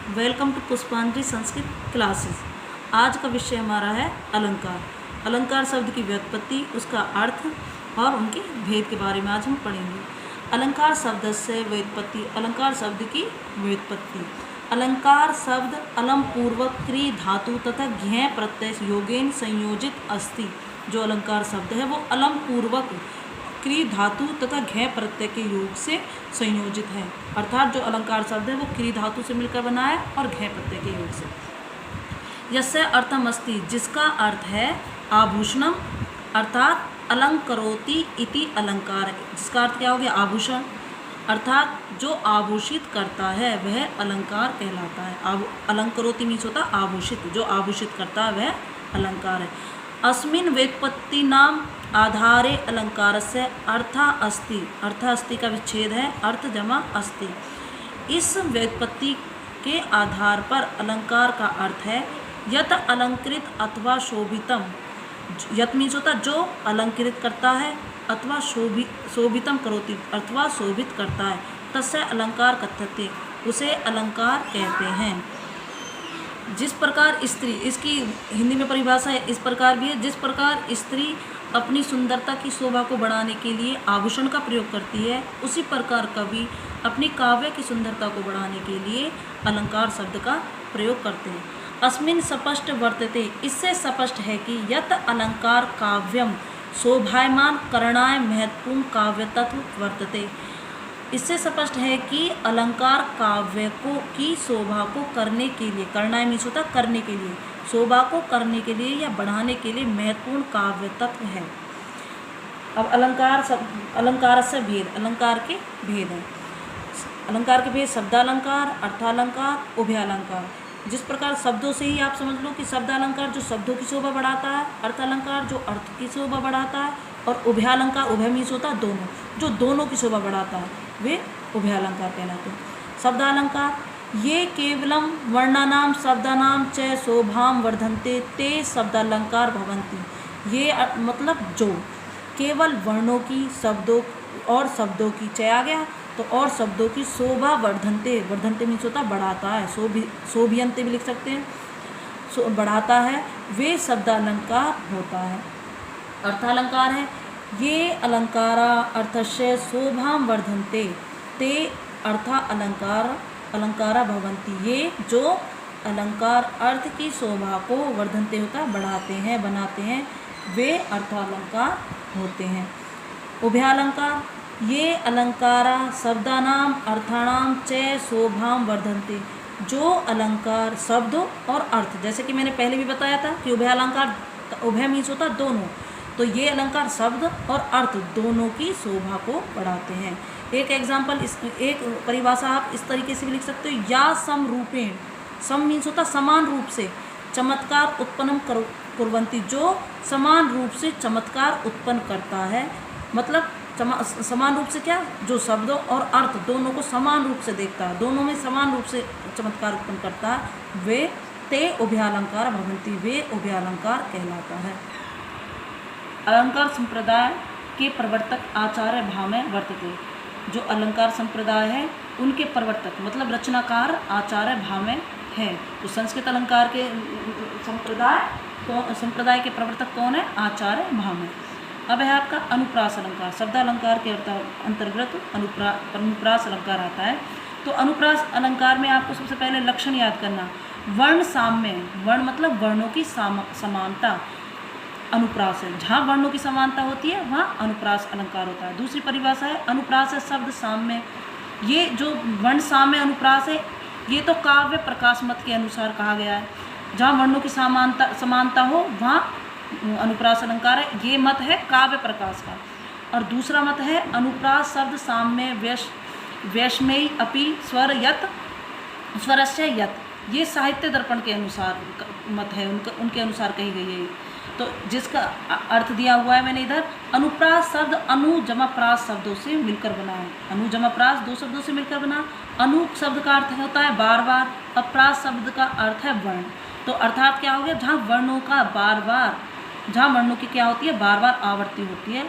Welcome to पुष्पांजलि Sanskrit classes. आज का विषय हमारा है अलंकार। अलंकार शब्द की व्युत्पत्ति, उसका अर्थ और उनके भेद के बारे में आज हम पढ़ेंगे। अलंकार शब्द से व्युत्पत्ति। अलंकार शब्द की व्युत्पत्ति। अलंकार शब्द अलम पूर्वक क्री धातु तथा घ्य प्रत्यय योगेन संयोजित अस्ति। जो अलंकार शब्द है वो अलम पूर्वक क्री धातु तथा घ्य प्रत्यय के योग से संयोजित है। अर्थात जो अलंकार शब्द है वो क्री धातु से मिलकर बना है और घ्य प्रत्यय के योग से। यस्य अर्थम अस्ति, जिसका अर्थ है आभूषणम, अर्थात अलंकरोति इति अलंकार है। जिसका अर्थ क्या हो गया? आभूषण, अर्थात जो आभूषित करता है वह अलंकार कहलाता है। अलंकरोति मीन्स होता आभूषित, जो आभूषित करता है वह अलंकार है। अस्मिन् व्युत्पत्ति नाम आधारे अलंकार से अर्था अस्ति। अर्था अस्ति का विच्छेद है अर्थ जमा अस्ति। इस व्युत्पत्ति के आधार पर अलंकार का अर्थ है यत अलंकृत अथवा शोभितम। यत मीन्स होता जो अलंकृत करता है, अथवा शोभितम करोति अथवा शोभित करता है, तस्य अलंकार कथ्यते, उसे अलंकार कहते हैं। जिस प्रकार स्त्री, इसकी हिंदी में परिभाषा है इस प्रकार भी है, जिस प्रकार स्त्री अपनी सुंदरता की शोभा को बढ़ाने के लिए आभूषण का प्रयोग करती है, उसी प्रकार कवि अपनी काव्य की सुंदरता को बढ़ाने के लिए अलंकार शब्द का प्रयोग करते हैं। अस्मिन् स्पष्ट वर्तते, इससे स्पष्ट है कि यत अलंकार काव्यम शोभायमान करणाय महत्वपूर्ण काव्य तत्व वर्तते। इससे स्पष्ट है कि अलंकार काव्य को की शोभा को करने के लिए, करणाय मीन्स होता करने के लिए, शोभा को करने के लिए या बढ़ाने के लिए महत्वपूर्ण काव्य तत्व है। अब अलंकार से भेद, अलंकार के भेद हैं। अलंकार के भेद शब्दालंकार, अर्थालंकार, उभयालंकार। जिस प्रकार शब्दों से ही आप समझ लो कि शब्दालंकार जो शब्दों की शोभा बढ़ाता है, अर्थालंकार जो अर्थ की शोभा बढ़ाता है, और उभयालंकार, उभय मीन्स होता है दोनों, जो दोनों की शोभा बढ़ाता है वे उभयालंकार कहलाते हैं। शब्दालंकार ये केवलम वर्णानाम शब्दानाम च शोभाम वर्धन्ते ते शब्दालंकार भवन्ति। ये मतलब जो केवल वर्णों की, शब्दों और शब्दों की, च आ गया तो और शब्दों की शोभा वर्धन्ते, वर्धन्ते मीन्स होता बढ़ाता है, शोभियन्ते भी लिख सकते हैं, बढ़ाता है, वे शब्दालंकार होता है। अर्थालंकार है ये अलंकारा अर्थस्य शोभाम वर्धन्ते ते अर्था अलंकारा भवन्ति। ये जो अलंकार अर्थ की शोभा को वर्धन्ते होता बढ़ाते हैं, बनाते हैं, वे अर्थालंकार होते हैं। उभयालंकार ये अलंकारा शब्दानाम अर्थानाम च शोभाम वर्धन्ते। जो अलंकार शब्द और अर्थ, जैसे कि मैंने पहले भी बताया था कि उभयालंकार, उभय मीन्स होता दोनों, तो ये अलंकार शब्द और अर्थ दोनों की शोभा को बढ़ाते हैं। एक एग्जाम्पल, एक परिभाषा आप इस तरीके से भी लिख सकते हो, या समरूपेण, सम मीन्स होता समान रूप से, चमत्कार उत्पन्नम कुर्वन्ति, जो समान रूप से चमत्कार उत्पन्न करता है। मतलब समान रूप से क्या, जो शब्द और अर्थ दोनों को समान रूप से देखता है, दोनों में समान रूप से चमत्कार उत्पन्न करता है, वे ते उभयालंकार भवन्ति, वे उभयालंकार कहलाता है। अलंकार संप्रदाय के प्रवर्तक आचार्य भाव में वर्तते। जो अलंकार संप्रदाय है उनके प्रवर्तक मतलब रचनाकार आचार्य भाव में है। तो संस्कृत अलंकार के संप्रदाय के प्रवर्तक कौन है? आचार्य भाव में। अब है आपका अनुप्रास अलंकार। शब्दालंकार के अंतर्गत अनुप्रास अलंकार आता है। तो अनुप्रास अलंकार में आपको सबसे पहले लक्षण याद करना, वर्ण साम्य, वर्ण मतलब वर्णों की समानता अनुप्रास है। जहाँ वर्णों की समानता होती है वहाँ अनुप्रास अलंकार होता है। दूसरी परिभाषा है अनुप्रास है शब्द साम्य। ये जो वर्ण साम्य अनुप्रास है ये तो काव्य प्रकाश मत के अनुसार कहा गया है। जहाँ वर्णों की समानता हो वहाँ अनुप्रास अलंकार है। ये मत है काव्य प्रकाश का। और दूसरा मत है अनुप्रास शब्द साम्य वैष्मेयी अपि स्वर यत, स्वरस्य यत। ये साहित्य दर्पण के अनुसार मत है, उनके अनुसार कही गई है। तो जिसका अर्थ दिया हुआ है मैंने इधर, अनुप्रास शब्द अनु जमा प्रास शब्दों से मिलकर बना है। अनु जमा प्रास दो शब्दों से मिलकर बना। अनु शब्द का अर्थ होता है बार बार, अप्रास शब्द का अर्थ है वर्ण। तो अर्थात क्या हो गया, जहाँ वर्णों का बार बार, जहाँ वर्णों की क्या होती है बार बार आवृत्ति होती है,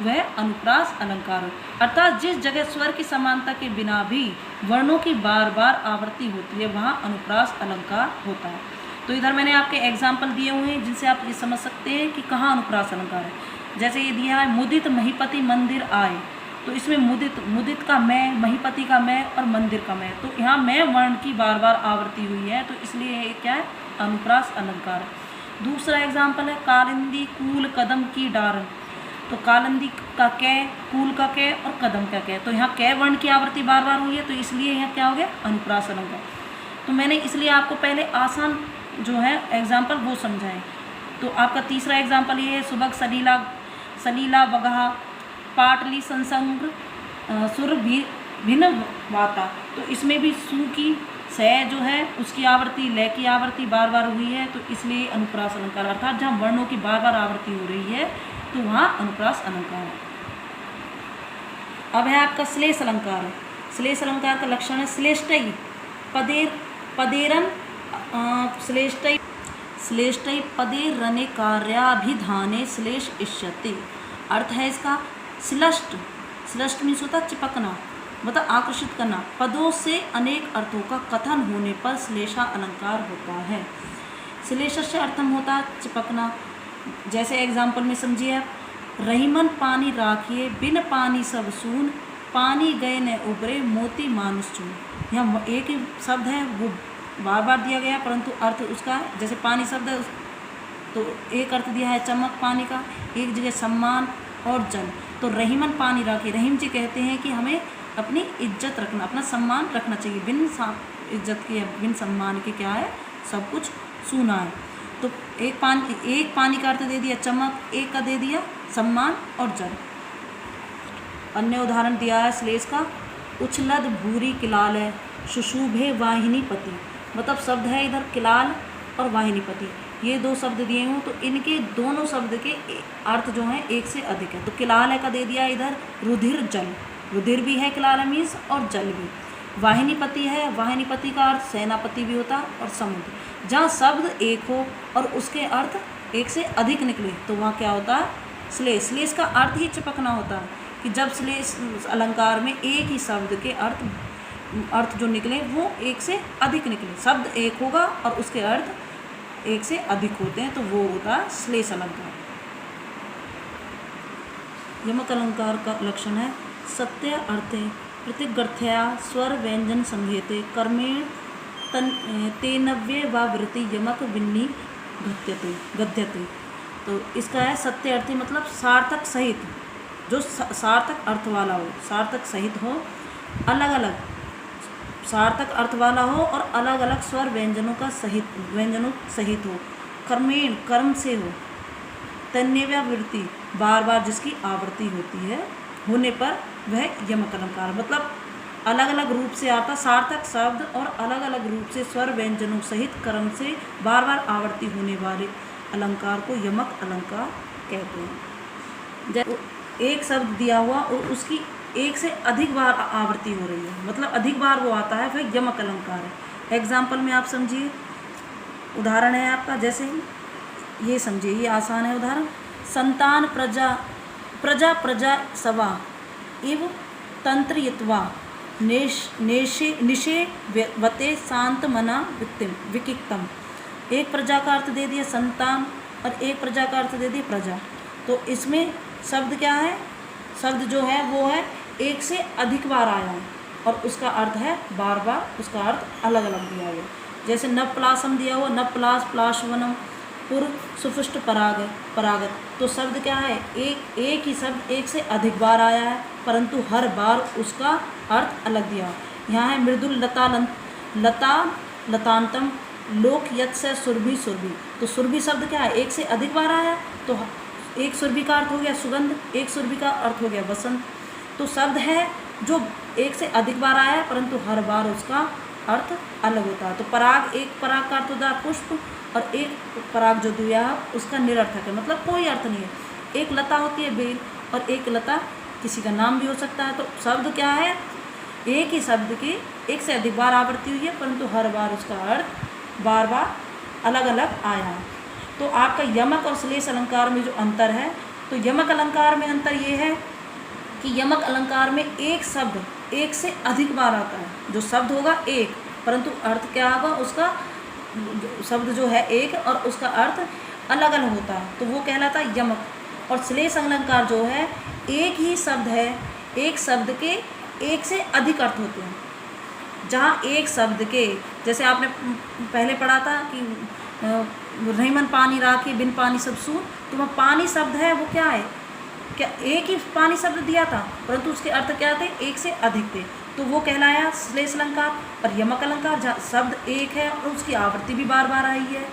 वह अनुप्रास अलंकार हो। अर्थात जिस जगह स्वर की समानता के बिना भी वर्णों की बार बार आवृत्ति होती है वहाँ अनुप्रास अलंकार होता है। तो इधर मैंने आपके एग्जाम्पल दिए हुए हैं जिनसे आप ये समझ सकते हैं कि कहाँ अनुप्रास अलंकार है। जैसे ये दिया है मुदित महीपति मंदिर आए, तो इसमें मुदित का मैं, महीपति का मैं और मंदिर का मैं, तो यहाँ मैं वर्ण की बार बार आवृत्ति हुई है, तो इसलिए ये क्या है, अनुप्रास अलंकार है। दूसरा एग्जाम्पल है कालिंदी कूल कदम की डारन, तो कालिंदी का कै, कूल का कै और कदम का कै, तो यहाँ कै वर्ण की आवृत्ति बार बार हुई है, तो इसलिए यहाँ क्या हो गया, अनुप्रास अलंकार। तो मैंने इसलिए आपको पहले आसान जो है एग्जाम्पल वो समझाएं। तो आपका तीसरा एग्जाम्पल ये है सुबह सलीला सलीला बगहा पाटली संसंग सुर भिन्न वाता, तो इसमें भी सु की स जो है उसकी आवृत्ति लय की आवृत्ति बार बार हुई है, तो इसलिए अनुप्रास अलंकार, अर्थात जहाँ वर्णों की बार बार आवृत्ति हो रही है तो वहाँ अनुप्रास अलंकार है। अब है आपका श्लेष अलंकार है। श्लेष अलंकार का लक्षण है श्लेष्टई पदेरन श्लेष्टई पदेरने कार्याभिधाने श्लेष इष्यते। अर्थ है इसका श्लष्ट मीन्स होता चिपकना, मतलब आकर्षित करना। पदों से अनेक अर्थों का कथन होने पर श्लेषा अलंकार होता है। श्लेष से अर्थम होता है चिपकना। जैसे एग्जाम्पल में समझिए आप, रहीमन पानी राखिए बिन पानी सब सून, पानी गए न उबरे मोती मानुष चून। यहाँ एक ही शब्द है वो बार बार दिया गया, परंतु अर्थ उसका है, जैसे पानी शब्द है तो एक अर्थ दिया है चमक पानी का, एक जगह सम्मान और जल। तो रहीमन पानी राखिए, रहीम जी कहते हैं कि हमें अपनी इज्जत रखना, अपना सम्मान रखना चाहिए, बिन इज्जत के बिन सम्मान के क्या है, सब कुछ सूना है। तो एक पानी का अर्थ दे दिया चमक, एक का दे दिया सम्मान और जल। अन्य उदाहरण दिया है श्लेष का, उछलद भूरी किलाल है सुशुभे वाहिनीपति, मतलब शब्द है इधर किलाल और वाहिनीपति, ये दो शब्द दिए हों तो इनके दोनों शब्द के अर्थ जो हैं एक से अधिक है। तो किलाल का दे दिया इधर रुधिर जल, रुधिर भी है किलाल मीन्स और जल भी। वाहिनीपति है, वाहिनीपति का अर्थ सेनापति भी होता और समुद्र। जहाँ शब्द एक हो और उसके अर्थ एक से अधिक निकले तो वहाँ क्या होता है, श्लेष। श्लेष का अर्थ ही चिपकना होता है कि जब श्लेष अलंकार में एक ही शब्द के अर्थ जो निकले वो एक से अधिक निकले, शब्द एक होगा और उसके अर्थ एक से अधिक होते हैं, तो वो होता है श्लेष अलंकार। यमक अलंकार का लक्षण है सत्य अर्थे प्रतिगर्थया स्वर व्यंजन संघेते कर्मेण तेनव्ये व वृत्ति यमक विन्नी गद्यते। तो इसका है सत्य अर्थी, मतलब सार्थक सहित, जो सार्थक अर्थ वाला हो, सार्थक सहित हो, अलग अलग सार्थक अर्थ वाला हो और अलग अलग स्वर व्यंजनों सहित हो, कर्मेण कर्म से हो, तन्यव्या वृत्ति बार बार जिसकी आवृत्ति होती है होने पर वह यमक अलंकार, मतलब अलग अलग रूप से आता सार्थक शब्द और अलग अलग रूप से स्वर व्यंजनों सहित कर्म से बार बार आवृत्ति होने वाले अलंकार को यमक अलंकार कहते हैं। जब एक शब्द दिया हुआ और उसकी एक से अधिक बार आवृत्ति हो रही है, मतलब अधिक बार वो आता है, वह यमक अलंकार है। एग्जाम्पल में आप समझिए, उदाहरण है आपका, जैसे ये समझिए, ये आसान है उदाहरण, संतान प्रजा सवा इव तंत्रयित्वा निशे वते शांत मना विकिक्तम। एक प्रजा का अर्थ दे दिया संतान और एक प्रजा का अर्थ दे दिया प्रजा। तो इसमें शब्द क्या है, शब्द जो है वो है एक से अधिक बार आया है और उसका अर्थ है बार बार, उसका अर्थ अलग अलग दिया गया। जैसे नवप्लासम दिया हुआ, नवप्लास प्लाशवनम पूर्व सुफुष्ट परागत। तो शब्द क्या है, एक ही शब्द एक से अधिक बार आया है, परंतु हर बार उसका अर्थ अलग दिया। यहाँ है मृदुल लतांतम लोक यत से सुरभि। तो सुरभि शब्द क्या है, एक से अधिक बार आया, तो एक सुरभि का अर्थ हो गया सुगंध, एक सुरभि का अर्थ हो गया बसंत। तो शब्द है जो एक से अधिक बार आया है परंतु हर बार उसका अर्थ अलग होता है। तो पराग, एक पराग का अर्थ होता है पुष्प और एक पराग जो दिया उसका निरर्थक है, मतलब कोई अर्थ नहीं है। एक लता होती है बेल और एक लता किसी का नाम भी हो सकता है। तो शब्द क्या है, एक ही शब्द की एक से अधिक बार आवृत्ति हुई है परंतु हर बार उसका अर्थ बार बार अलग अलग आया है। तो आपका यमक और श्लेष अलंकार में जो अंतर है, तो यमक अलंकार में अंतर ये है कि यमक अलंकार में एक शब्द एक से अधिक बार आता है। जो शब्द होगा एक, परंतु अर्थ क्या होगा उसका, शब्द जो है एक और उसका अर्थ अलग अलग होता है, तो वो कहलाता है यमक। और श्लेष अलंकार जो है एक ही शब्द है, एक शब्द के एक से अधिक अर्थ होते हैं। जहाँ एक शब्द के, जैसे आपने पहले पढ़ा था कि रहीमन पानी राखी बिन पानी सब सून, तो वह पानी शब्द है वो क्या है, क्या एक ही पानी शब्द दिया था, परंतु उसके अर्थ क्या थे, एक से अधिक थे, तो वो कहलाया श्लेष अलंकार। और यमक अलंकार जहाँ शब्द एक है और उसकी आवृत्ति भी बार बार आई है,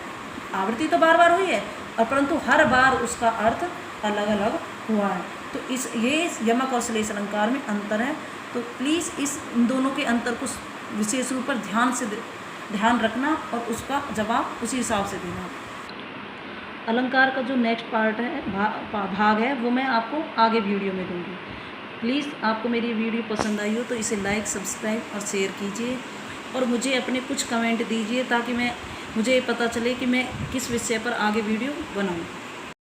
आवृत्ति तो बार बार हुई है और परंतु हर बार उसका अर्थ अलग अलग हुआ है। तो ये यमक और श्लेष अलंकार में अंतर है। तो प्लीज़ इन दोनों के अंतर को विशेष रूप पर ध्यान रखना और उसका जवाब उसी हिसाब से देना। अलंकार का जो नेक्स्ट पार्ट है, भाग है, वो मैं आपको आगे वीडियो में दूंगी। प्लीज़ आपको मेरी वीडियो पसंद आई हो तो इसे लाइक, सब्सक्राइब और शेयर कीजिए और मुझे अपने कुछ कमेंट दीजिए ताकि मुझे पता चले कि मैं किस विषय पर आगे वीडियो बनाऊँ।